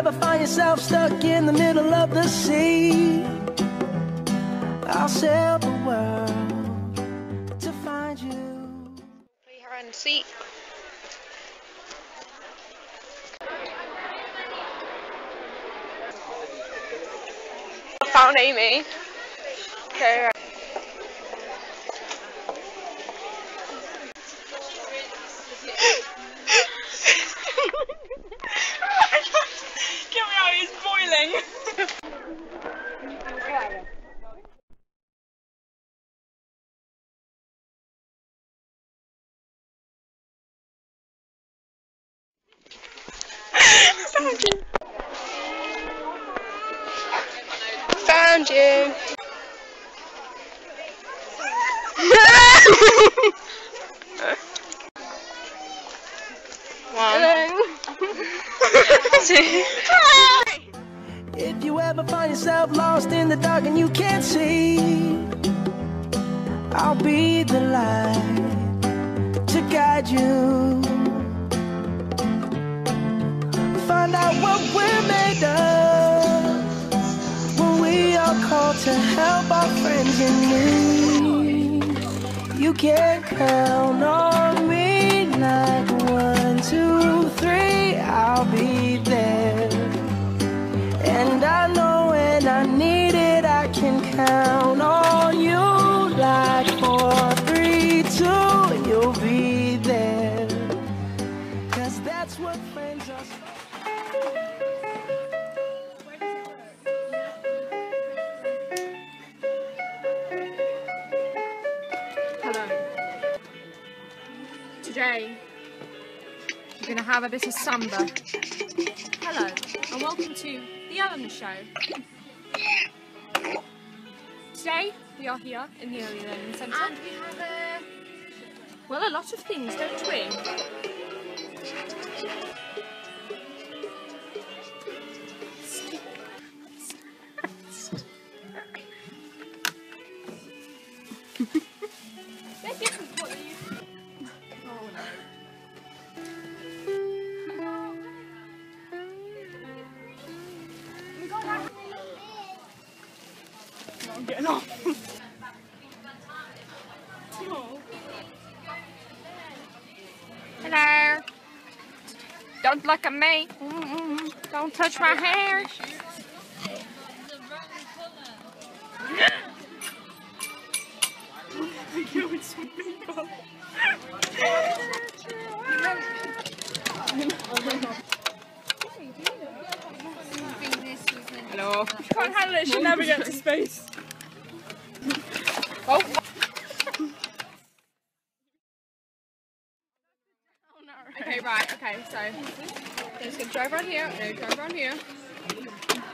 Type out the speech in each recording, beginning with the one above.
ever find yourself stuck in the middle of the sea, I'll sail the world to find you. Behind the seat. I found Amy. Okay, right. Get me out, it's boiling. Found you. If you ever find yourself lost in the dark and you can't see, I'll be the light to guide you. Find out what we're made of when we are called to help our friends in need. You can count on me like 1, 2, 3, I'll be there. And I know when I need it, I can count on you like 4, 3, 2, and you'll be there. 'Cause that's what friends are. Hello. Today, we're going to have a bit of samba. Hello, and welcome to The Ellen Show. Today, we are here in the Early Learning Centre. And we have well, a lot of things, don't we? I'm getting off. Hello. Don't look at me. Don't touch my hair. Hello. She can't handle it, she'll never get to space. Oh. Okay, right, okay, so let's go drive around here, no, drive around here.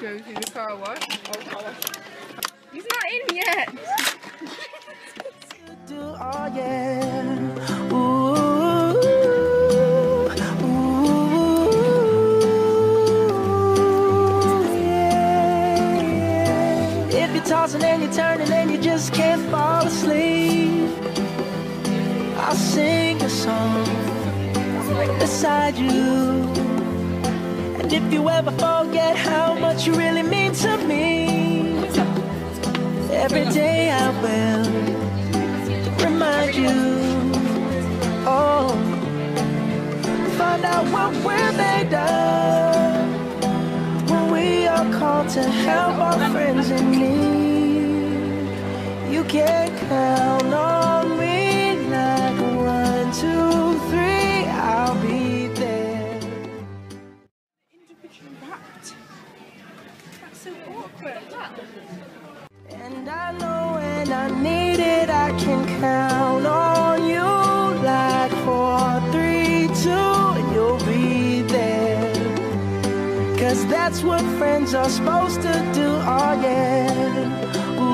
Go to the car wash. Oh, car wash. He's not in yet! Oh yeah. Ooh, yeah. If you're tossing and you're turning and you just can't fall asleep, I'll sing a song beside you. And if you ever forget how much you really mean to me, every day I will remind you. Oh, find out what we're made of when we are called to help our friends in need. You can count on me like 1, 2, 3, I'll be there. Individually wrapped. That's so awkward. And I know when I need it, I can count on you like 4, 3, 2, and you'll be there. 'Cause that's what friends are supposed to do, oh yeah. Ooh,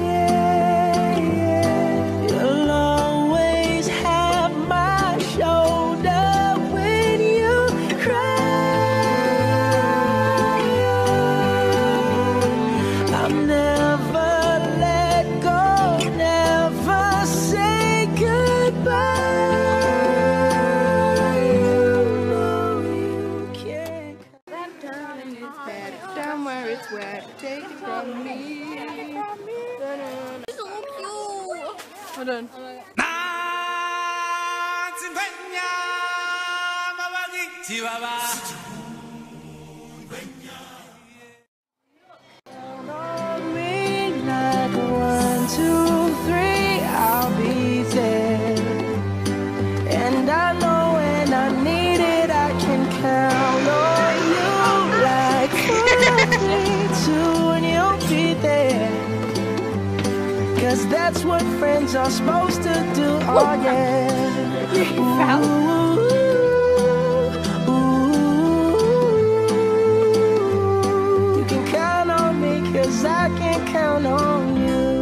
yeah, yeah. You'll always have my shoulder when you cry. I'll never let go, never say goodbye. take it from me. So cute. Hold on. On me like 1, 2, 3, I'll be there. And I know when I need it, I can count on you. Like 1, 2, and you'll be there. 'Cause that's what friends are supposed to do. Oh yeah. You can count on me 'cause I can count on you.